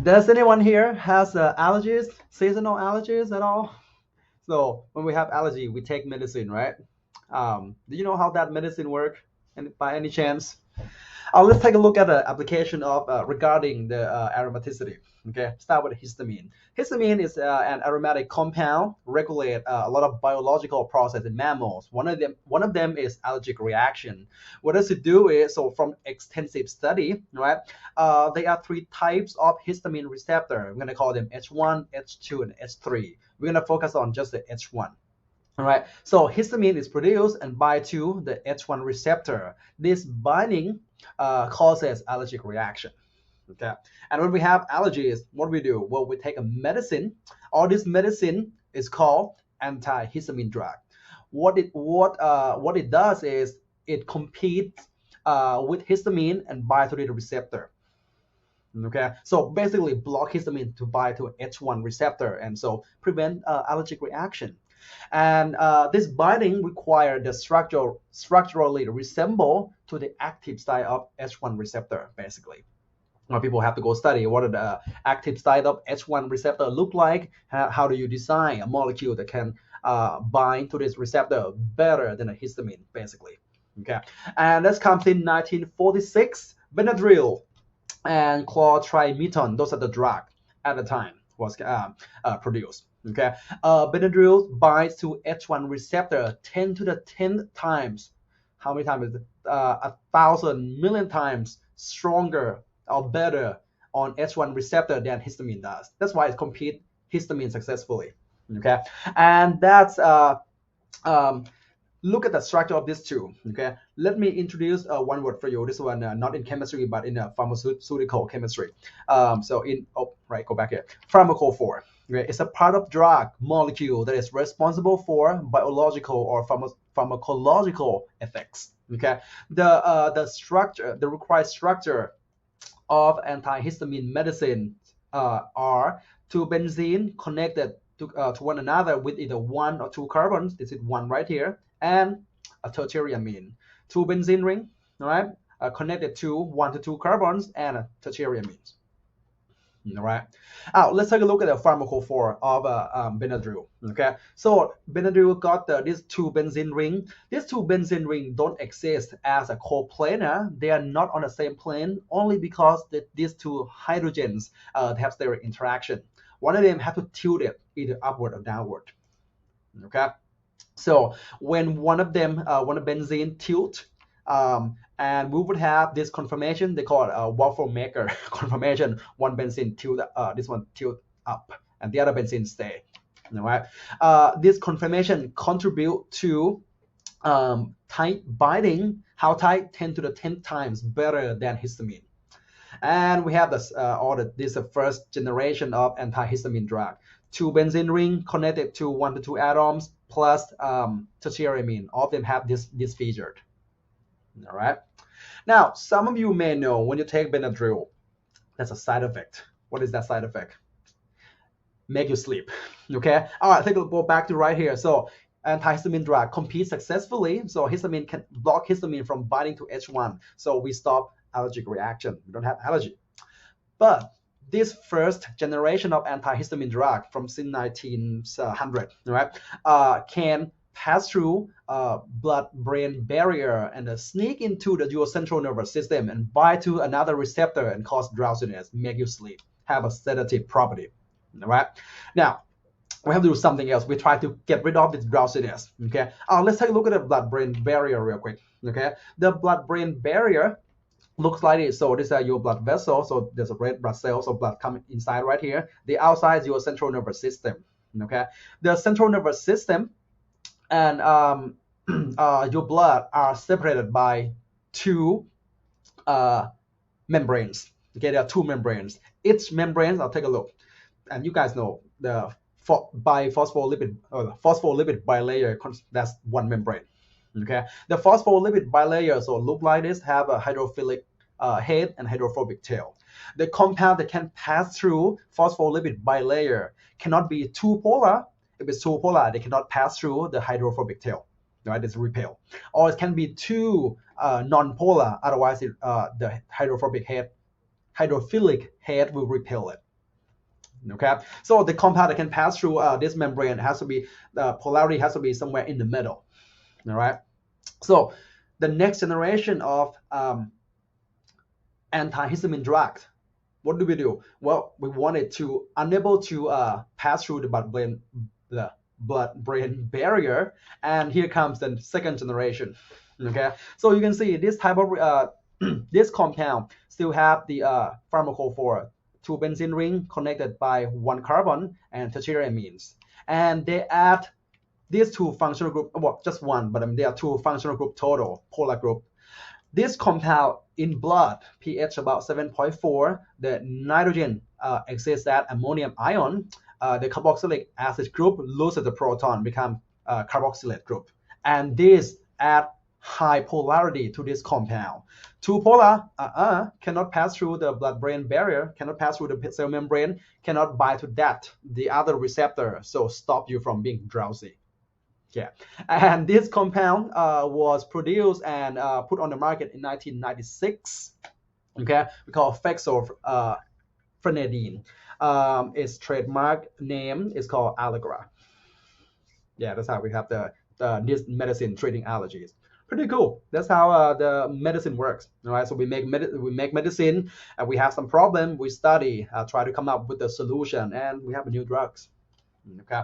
Does anyone here has allergies, seasonal allergies at all? So when we have allergy, we take medicine, right? Do you know how that medicine work? And by any chance? Let's take a look at the application of regarding the aromaticity. Okay, start with histamine. Histamine is an aromatic compound, regulate a lot of biological process in mammals. One of them is allergic reaction. What does it do is, so from extensive study, right? There are three types of histamine receptor. We're gonna call them H1, H2, and H3. We're gonna focus on just the H1. All right, so histamine is produced and bind to the H1 receptor. This binding causes allergic reaction. Okay, and when we have allergies, what do we do? Well, we take a medicine. All this medicine is called antihistamine drug. What it does is it competes with histamine and bind to the receptor. Okay, so basically block histamine to bind to H1 receptor, and so prevent allergic reaction. And this binding requires the structurally resemble to the active site of H1 receptor, basically. People have to go study what the active site of H1 receptor look like. How do you design a molecule that can bind to this receptor better than a histamine, basically. Okay, and this comes in 1946. Benadryl and chlorotrimethoprim, those are the drug at the time was produced. Okay, Benadryl binds to H1 receptor 10 to the 10th times. How many times is it? 1,000 million times stronger or better on H1 receptor than histamine does. That's why it competes histamine successfully. Okay, and that's look at the structure of these two. Okay, let me introduce one word for you. This one not in chemistry but in pharmaceutical chemistry. So in go back here. Pharmacophore. Okay, it's a part of drug molecule that is responsible for biological or pharmacological effects. Okay, the structure, the required structure of antihistamine medicine are two benzene connected to one another with either one or two carbons. This is one right here, and a tertiary amine. Two benzene ring, all right, connected to 1 to 2 carbons and a tertiary amines. All right. Let's take a look at the pharmacophore of Benadryl. Okay, so Benadryl got these two benzene ring. These two benzene ring don't exist as a coplanar. They are not on the same plane only because these two hydrogens have their interaction. One of them have to tilt it either upward or downward. Okay, so when one of benzene tilt, and we would have this conformation. They call it a waffle maker conformation. One benzene tilt, this one tilt up, and the other benzene stay. All right. This conformation contribute to tight binding. How tight? 10 to the 10th times better than histamine. And we have this this first generation of antihistamine drug. Two benzene ring connected to 1 to 2 atoms plus tertiary amine. All of them have this featured. All right. Now, some of you may know when you take Benadryl, that's a side effect. What is that side effect? Make you sleep. Okay. All right. Take a go back to right here. So antihistamine drug competes successfully. So histamine can block histamine from binding to H1. So we stop allergic reaction. We don't have allergy. But this first generation of antihistamine drug from since 1900, right, can pass through blood-brain barrier and sneak into your central nervous system and bind to another receptor and cause drowsiness, make you sleep, have a sedative property. All right. Now, we have to do something else. We try to get rid of this drowsiness. Okay. Let's take a look at the blood-brain barrier real quick. Okay. The blood-brain barrier looks like this. So this is your blood vessel. So there's a red blood cells of blood coming inside right here. The outside is your central nervous system. Okay. The central nervous system and your blood are separated by two membranes. Okay, there are two membranes. Each membrane, I'll take a look, and you guys know the phospholipid bilayer. That's one membrane. Okay, the phospholipid bilayer so look like this, have a hydrophilic head and hydrophobic tail. The compound that can pass through phospholipid bilayer cannot be two polar. If it's two polar, they cannot pass through the hydrophobic tail. Right, it's repel. Or it can be two non-polar. Otherwise, the hydrophilic head will repel it. Okay, so the compound that can pass through this membrane has to be, the polarity has to be somewhere in the middle. All right, so the next generation of antihistamine drugs, what do? Well, we wanted to unable to pass through the blood-brain barrier, and here comes the second generation. Okay, so you can see this type of this compound still have the pharmacophore, two benzene ring connected by one carbon and tertiary amines, and they add these two functional group, well, just one, but there are two functional group total, polar group. This compound in blood, pH about 7.4, the nitrogen exists at ammonium ion, the carboxylic acid group loses the proton, become carboxylate group. And this add high polarity to this compound. Two polar cannot pass through the blood-brain barrier, cannot pass through the cell membrane, cannot bind to that, the other receptor, so stop you from being drowsy. Yeah, and this compound was produced and put on the market in 1996. Okay, we call fexofenadine. Its trademark name is called Allegra. Yeah, that's how we have this medicine treating allergies. Pretty cool. That's how the medicine works. All right, so we make medicine, and we have some problem. We study, try to come up with a solution, and we have new drugs. Okay.